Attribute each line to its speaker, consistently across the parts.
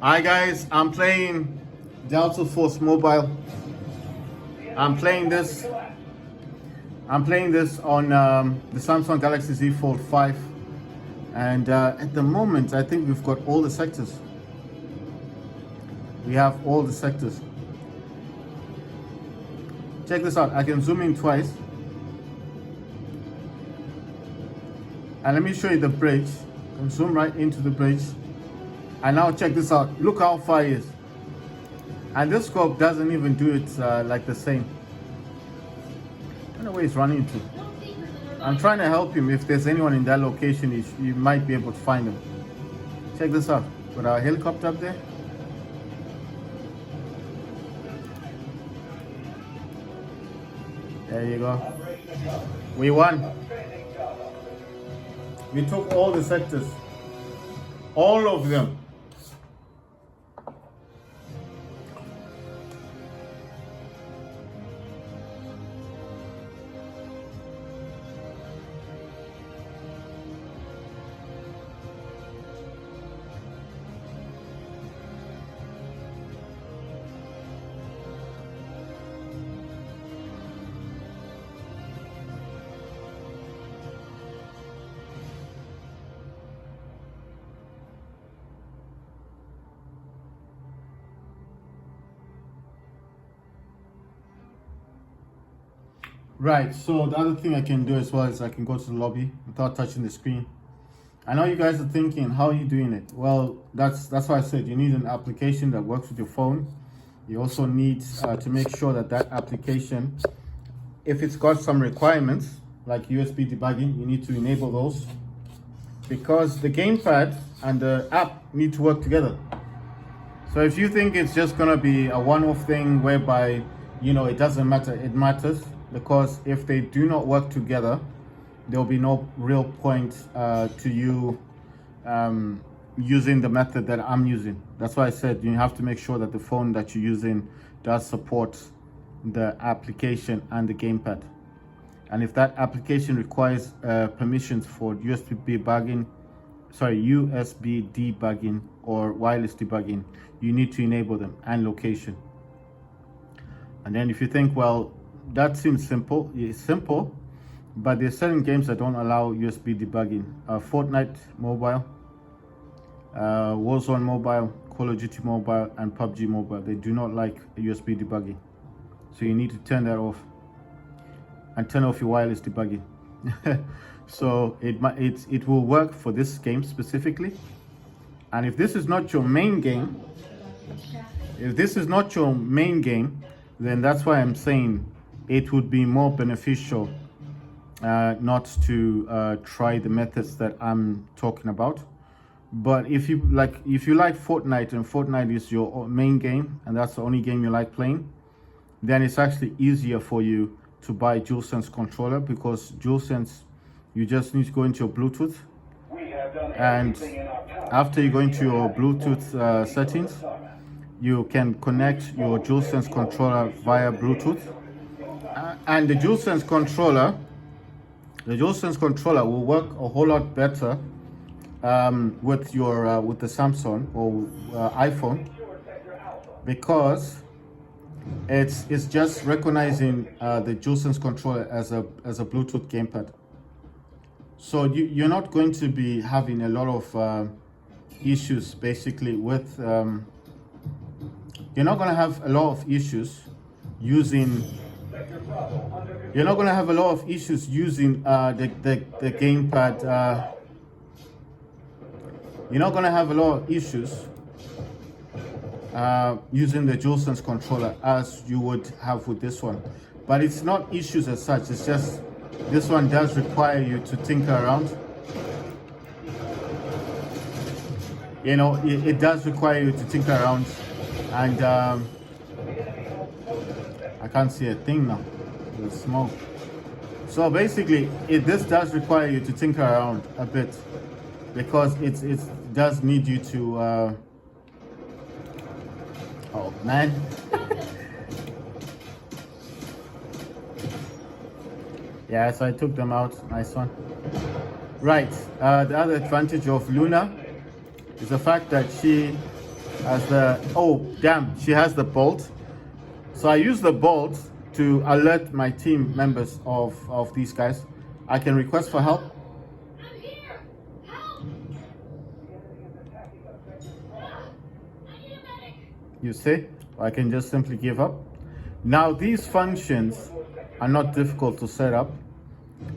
Speaker 1: Hi guys, I'm playing Delta Force Mobile. I'm playing this. I'm playing this on the Samsung Galaxy Z Fold 5, and at the moment, I think we've got all the sectors. We have all the sectors. Check this out. I can zoom in twice, and let me show you the bridge. I can zoom right into the bridge, and now check this out. Look how far he is, and this scope doesn't even do it like the same. I don't know where he's running to. I'm trying to help him. If there's anyone in that location, you might be able to find him. Check this out. Got our helicopter up there. There you go. We won. We took all the sectors. All of them. Right, so the other thing I can do as well is I can go to the lobby without touching the screen. I know you guys are thinking, how are you doing it? Well, that's why I said you need an application that works with your phone. You also need to make sure that that application, if it's got some requirements like USB debugging, you need to enable those, because the gamepad and the app need to work together. So if you think it's just gonna be a one-off thing whereby, it doesn't matter, it matters, because if they do not work together, there'll be no real point to you using the method that I'm using. That's why I said you have to make sure that the phone that you're using does support the application and the gamepad. And if that application requires permissions for USB debugging or wireless debugging, you need to enable them, and location. And then if you think, well, that seems simple, it's simple, but there's certain games that don't allow USB debugging. Fortnite Mobile, Warzone Mobile, Call of Duty Mobile, and PUBG Mobile, they do not like USB debugging. So you need to turn that off, and turn off your wireless debugging. So it will work for this game specifically. And if this is not your main game, then that's why I'm saying it would be more beneficial not to try the methods that I'm talking about. But if you like Fortnite, and Fortnite is your main game, and that's the only game you like playing, then it's actually easier for you to buy DualSense controller, because DualSense, you just need to go into your Bluetooth, and after you go into your Bluetooth settings, you can connect your DualSense controller via Bluetooth, and the DualSense controller will work a whole lot better with the Samsung or iPhone, because it's just recognizing the DualSense controller as a Bluetooth gamepad. So you're not going to be having a lot of issues basically with you're not going to have a lot of issues using the gamepad. You're not going to have a lot of issues using the DualSense controller as you would have with this one. But it's not issues as such, it's just this one does require you to tinker around. It does require you to tinker around, and I can't see a thing now, there's smoke. So basically this does require you to tinker around a bit, because it does need you to oh man. Yeah, so I took them out. Nice one. Right, the other advantage of Luna is the fact that she as the, oh damn, she has the bolt. So I use the bolt to alert my team members of these guys. I can request for help.
Speaker 2: I'm here! Help! I need a medic!
Speaker 1: You see, I can just simply give up. Now these functions are not difficult to set up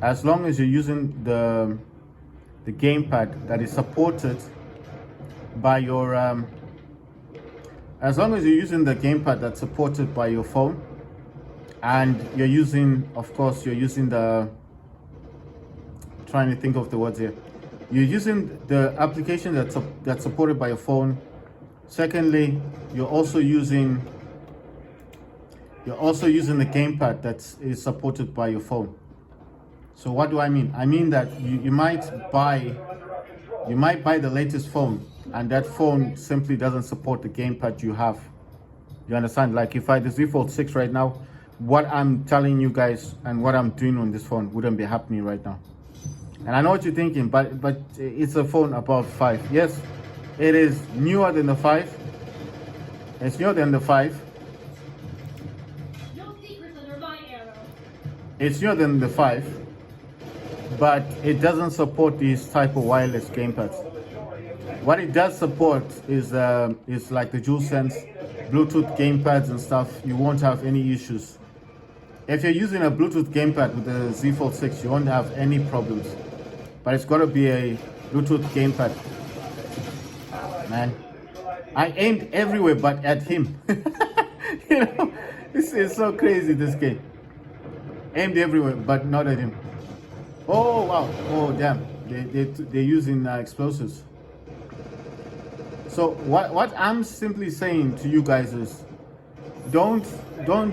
Speaker 1: as long as you're using the gamepad that is supported by your as long as you're using the gamepad that's supported by your phone, and you're using, of course, you're using the, trying to think of the words here, you're using the application that's supported by your phone. Secondly, you're also using the gamepad that is supported by your phone. So what do I mean? I mean that you might buy the latest phone, and that phone simply doesn't support the gamepad you have. You understand? Like if I had the Z Fold 6 right now, what I'm telling you guys and what I'm doing on this phone wouldn't be happening right now. And I know what you're thinking, but it's a phone above 5. Yes, it is newer than the 5. It's newer than the 5.
Speaker 2: No secrets under my arrow.
Speaker 1: It's newer than the 5. But it doesn't support these type of wireless gamepads. What it does support is like the DualSense, Bluetooth gamepads and stuff. You won't have any issues. If you're using a Bluetooth gamepad with the Z Fold 6, you won't have any problems. But it's got to be a Bluetooth gamepad. Man, I aimed everywhere but at him. You know, this is so crazy, this game. Aimed everywhere but not at him. Oh wow! Oh damn! They're using explosives. So what I'm simply saying to you guys is, don't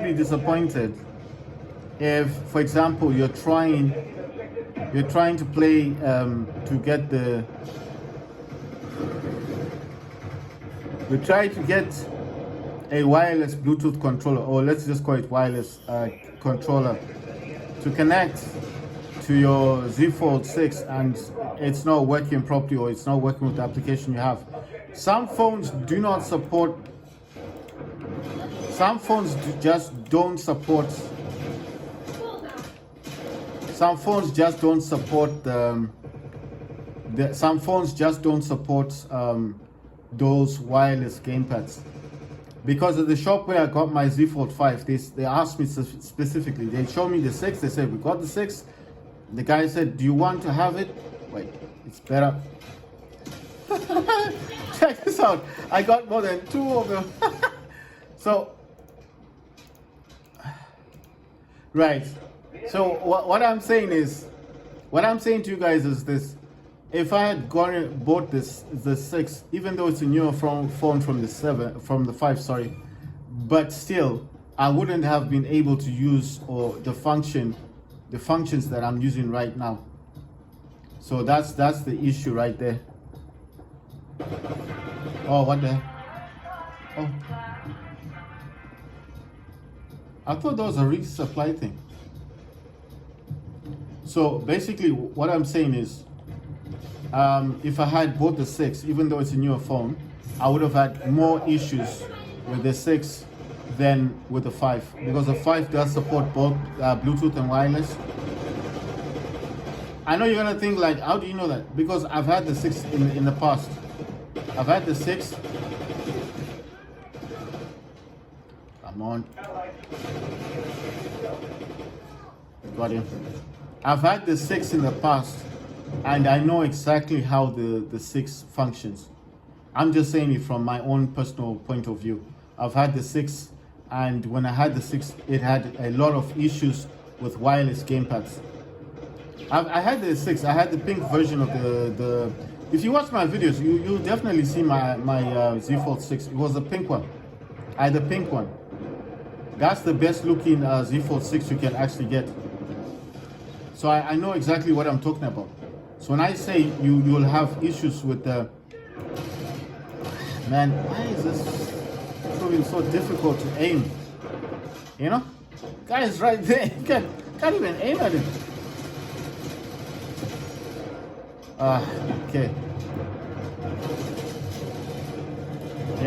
Speaker 1: be disappointed if, for example, you're trying to play to get the you try to get a wireless Bluetooth controller, or let's just call it wireless controller, to connect to your Z Fold 6, and it's not working properly, or it's not working with the application you have. Some phones do not support, some phones just don't support, some phones just don't support some phones just don't support those wireless gamepads. Because at the shop where I got my Z Fold 5, they asked me specifically, they showed me the 6, they said, we got the 6. The guy said, do you want to have it? Wait, it's better. Check this out. I got more than 2 of them. So, right. So what I'm saying to you guys is this. If I had bought the 6, even though it's a newer phone from the 5, sorry, but still, I wouldn't have been able to use the functions that I'm using right now. So that's the issue right there. Oh, what the? Oh, I thought that was a resupply thing. So basically, what I'm saying is, if I had bought the 6, even though it's a newer phone, I would have had more issues with the 6 than with the 5, because the 5 does support both Bluetooth and wireless. I know you're gonna think like, how do you know that? Because I've had the 6 in the past. I've had the 6. Come on. Got him. I've had the 6 in the past, and I know exactly how the 6 functions. I'm just saying it from my own personal point of view. I've had the 6, and when I had the 6, it had a lot of issues with wireless gamepads. I had the 6. I had the pink version of the. If you watch my videos, you'll definitely see my Z Fold 6. It was the pink one. I had the pink one. That's the best looking Z Fold 6 you can actually get. So I know exactly what I'm talking about. So when I say you'll have issues with the, man, why is this proving so difficult to aim? You know, guy is right there. You can't even aim at him. Okay.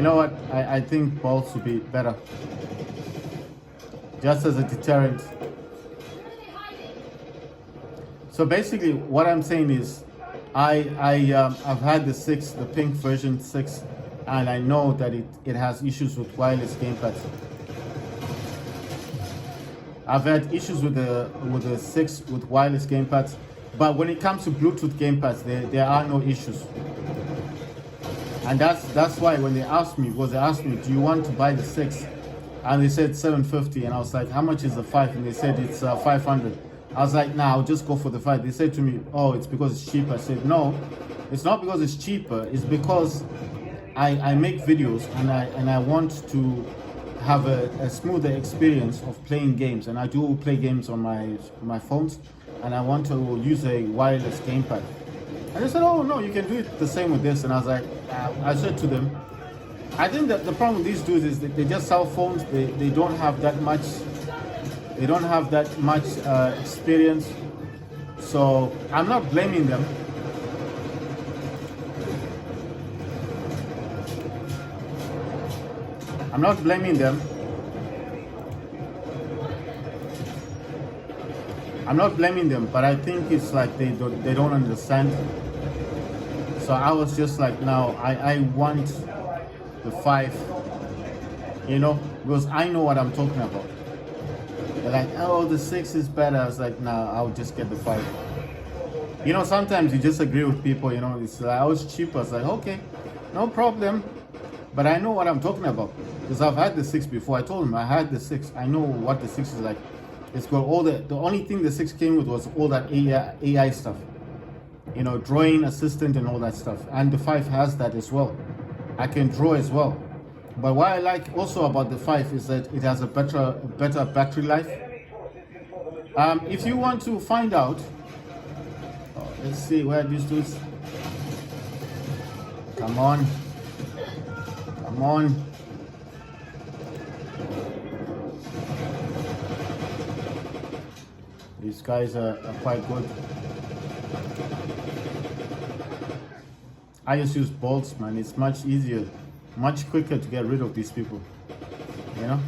Speaker 1: You know what? I think bolts would be better. Just as a deterrent.
Speaker 2: Where are they hiding?
Speaker 1: So basically, what I'm saying is, I've had the pink version 6, and I know that it has issues with wireless gamepads. I've had issues with the 6 with wireless gamepads, but when it comes to Bluetooth gamepads, there are no issues. And that's why when they asked me, do you want to buy the 6? And they said 750, and I was like, how much is the 5? And they said it's 500. I was like, nah, I'll just go for the 5. They said to me, oh, it's because it's cheaper. I said, no, it's not because it's cheaper. It's because I make videos and I want to have a smoother experience of playing games. And I do play games on my phones, and I want to use a wireless gamepad. And they said, oh, no, you can do it the same with this. And I was like, I said to them, I think that the problem with these dudes is that they just sell phones. They don't have that much. They don't have that much experience. So I'm not blaming them. I'm not blaming them. I'm not blaming them, but I think it's like they don't understand. So I was just like, now I want the 5, you know, because I know what I'm talking about. They're like, oh, the 6 is better. I was like, nah, I'll just get the 5. You know, sometimes you just agree with people, you know, it's like, oh, it's cheaper. It's like, okay, no problem. But I know what I'm talking about because I've had the 6 before. I told them I had the 6. I know what the 6 is like. It's got all the only thing the 6 came with was all that AI stuff. You know, drawing assistant and all that stuff. And the 5 has that as well. I can draw as well. But what I like also about the 5 is that it has a better battery life. If you want to find out, let's see where these dudes. Come on. Come on. These guys are quite good. I just use bolts, man. It's much easier, much quicker to get rid of these people. You know?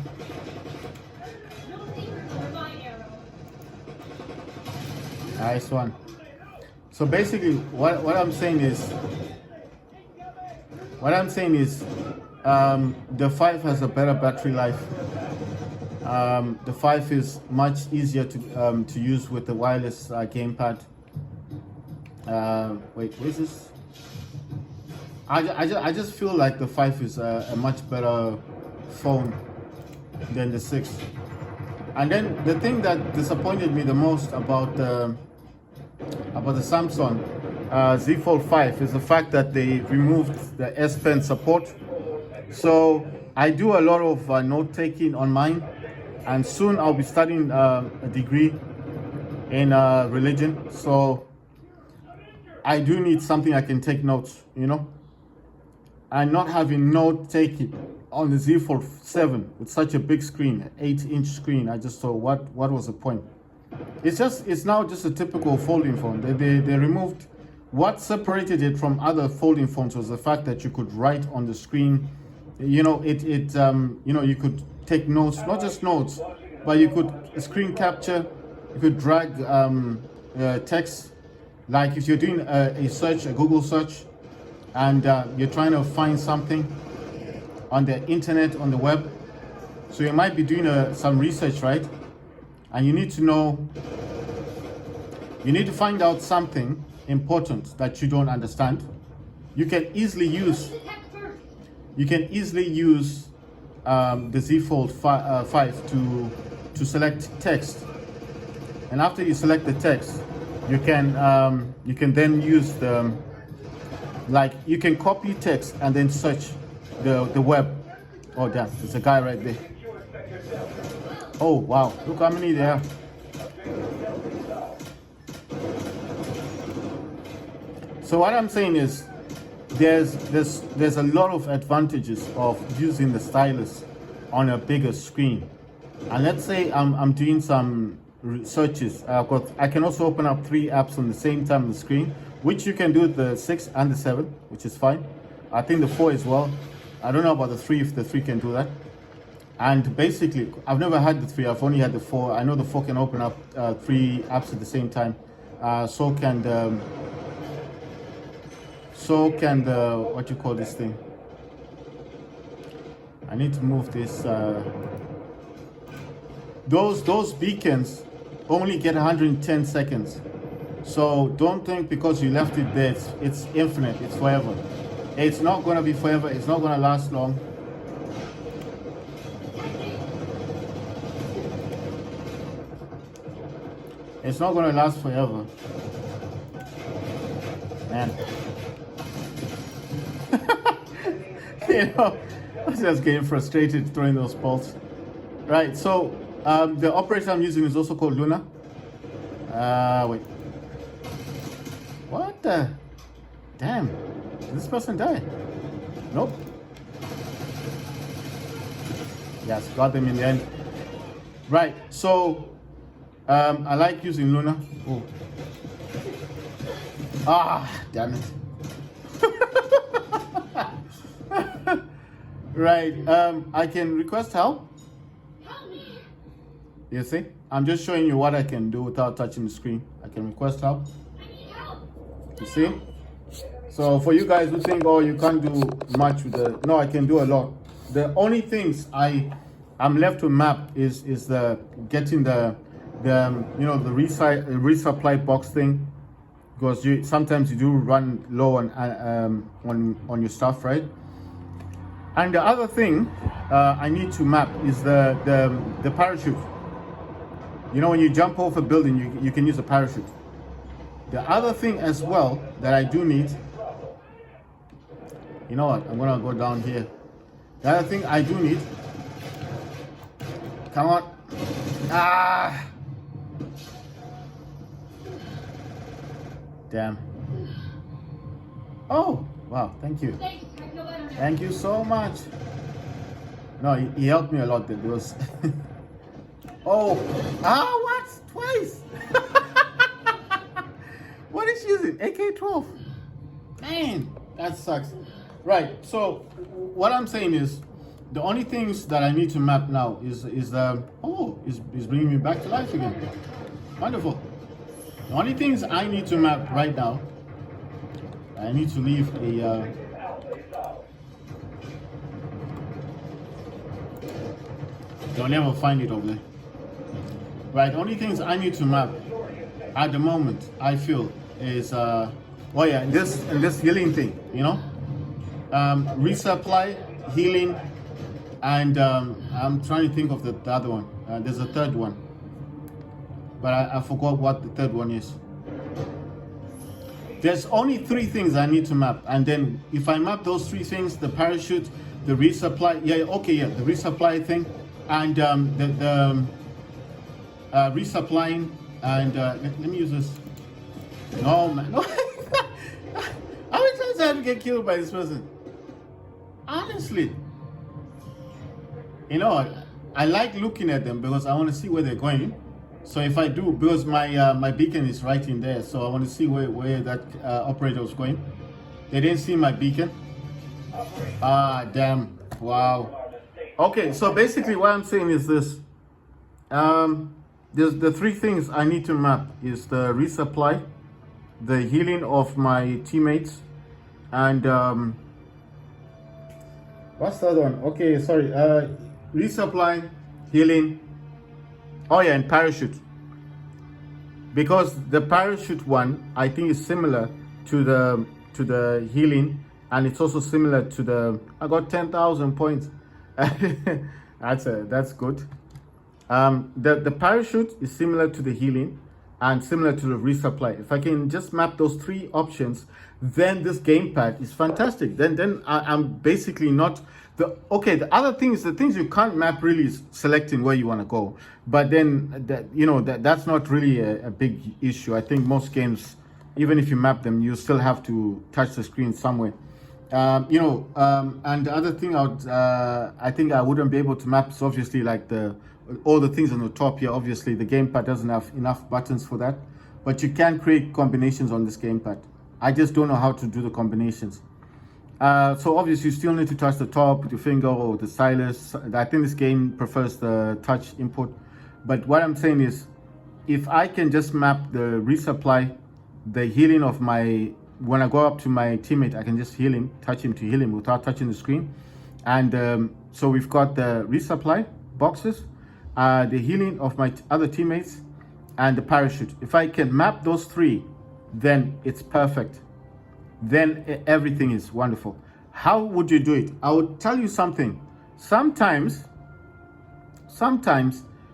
Speaker 2: No secrets under my arrow.
Speaker 1: Nice one. So basically, what I'm saying is, the 5 has a better battery life. The 5 is much easier to use with the wireless gamepad. Wait, what is this? I just feel like the 5 is a much better phone than the 6. And then the thing that disappointed me the most about the Samsung Z Fold 5 is the fact that they removed the S Pen support. So I do a lot of note taking on mine, and soon I'll be studying a degree in religion. So I do need something I can take notes, you know. And not having note taking on the Z Fold 7 with such a big screen, 8-inch screen, I just thought, what was the point? It's now just a typical folding phone. They removed what separated it from other folding phones was the fact that you could write on the screen. You know, you know, you could take notes, not just notes, but you could screen capture. You could drag text, like if you're doing a search, a Google search, and you're trying to find something on the internet, on the web. So you might be doing some research, right? And you need to find out something important that you don't understand. You can easily use the Z Fold 5 to select text, and after you select the text, you can then use you can copy text and then search the web. Oh damn, there's a guy right there. Oh wow, look how many there are. So what I'm saying is there's a lot of advantages of using the stylus on a bigger screen. And let's say I'm doing some searches. I can also open up 3 apps on the same time on the screen, which you can do with the 6 and the 7, which is fine. I think the 4 as well. I don't know about the 3 if the 3 can do that. And basically, I've never had the 3. I've only had the 4. I know the 4 can open up 3 apps at the same time. So can the what you call this thing? I need to move this. Those beacons only get 110 seconds. So don't think because you left it there, it's infinite, it's forever. It's not going to be forever, it's not going to last long. It's not going to last forever. Man. You know, I was just getting frustrated throwing those balls. Right, so the operator I'm using is also called Luna. Wait. What the? Damn. Did this person die? Nope. Yes, got them in the end. Right, so I like using Luna. Oh. Ah, damn it. Right, I can request help. You see? I'm just showing you what I can do without touching the screen. I can request help. You see? So for you guys who think, oh, you can't do much with the... No, I can do a lot. The only things I'm left to map is the getting the you know, the resupply box thing, because sometimes you do run low on your stuff, right? And the other thing I need to map is the parachute. You know, when you jump off a building, you can use a parachute. The other thing as well that I do need, you know what, I'm gonna go down here. The other thing I do need, come on, damn. Oh, wow, thank you. Thank you so much. No, he helped me a lot. There was oh, what? Twice. What is she using? AK-12. Man, that sucks. Right, so what I'm saying is the only things that I need to map now is bringing me back to life again. Wonderful. The only things I need to map right now, I need to leave a you'll never find it over there. Right, the only things I need to map at the moment, I feel, is oh yeah, this healing thing, you know, resupply, healing, and I'm trying to think of the other one. There's a third one, but I forgot what the third one is. There's only 3 things I need to map, and then if I map those 3 things, the parachute, the resupply, the resupply thing, and the resupplying, and let me use this. No, man, no. How many times I have to get killed by this person? Honestly, you know, I like looking at them because I want to see where they're going. So if I do, because my beacon is right in there, so I want to see where that operator was going. They didn't see my beacon. Ah, damn! Wow. Okay, so basically what I'm saying is this. There's the 3 things I need to map is the resupply, the healing of my teammates, and what's the other one? Okay, sorry. Resupply, healing. Oh yeah, and parachute. Because the parachute one, I think, is similar to the healing, and it's also similar to the. I got 10,000 points. That's good. The parachute is similar to the healing and similar to the resupply. If I can just map those 3 options, then this gamepad is fantastic. Then I'm basically not the other thing is the things you can't map really is selecting where you want to go. But then that's not really a big issue. I think most games, even if you map them, you still have to touch the screen somewhere. And the other thing I think I wouldn't be able to map is obviously like all the things on the top here. Obviously the gamepad doesn't have enough buttons for that, but you can create combinations on this gamepad. I just don't know how to do the combinations. So obviously you still need to touch the top with your finger or the stylus. I think this game prefers the touch input. But what I'm saying is, if I can just map the resupply, the healing of when I go up to my teammate, I can just touch him to heal him without touching the screen. And so we've got the resupply boxes, the healing of my other teammates, and the parachute. If I can map those three, then it's perfect. Then everything is wonderful. How would you do it? I would tell you something. Sometimes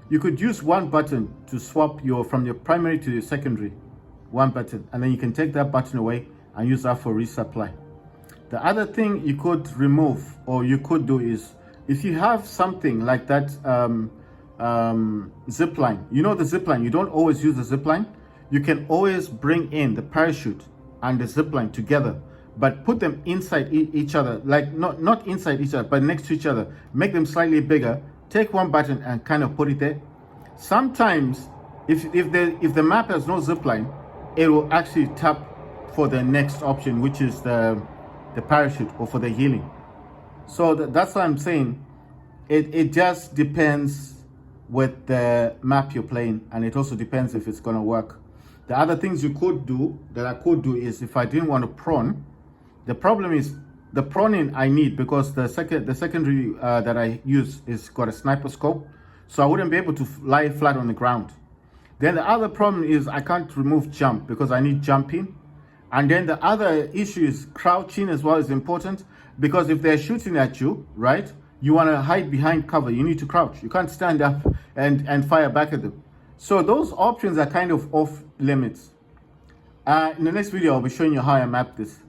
Speaker 1: you could use one button to swap from your primary to your secondary. One button, and then you can take that button away and use that for resupply. The other thing you could remove or you could do is, if you have something like that zip line, the zip line, you don't always use the zip line. You can always bring in the parachute and the zip line together, but put them inside each other, like not inside each other, but next to each other. Make them slightly bigger. Take one button and kind of put it there. Sometimes, if the map has no zip line, it will actually tap for the next option, which is the parachute or for the healing. So that's what I'm saying. It just depends with the map you're playing, and it also depends if it's gonna work. The other things I could do is, if I didn't want to prone, the problem is the proning I need, because the secondary that I use is got a sniper scope, so I wouldn't be able to lie flat on the ground. Then the other problem is I can't remove jump because I need jumping. And then the other issue is crouching as well is important, because if they're shooting at you, right, you want to hide behind cover. You need to crouch. You can't stand up and fire back at them. So those options are kind of off limits. In the next video, I'll be showing you how I map this.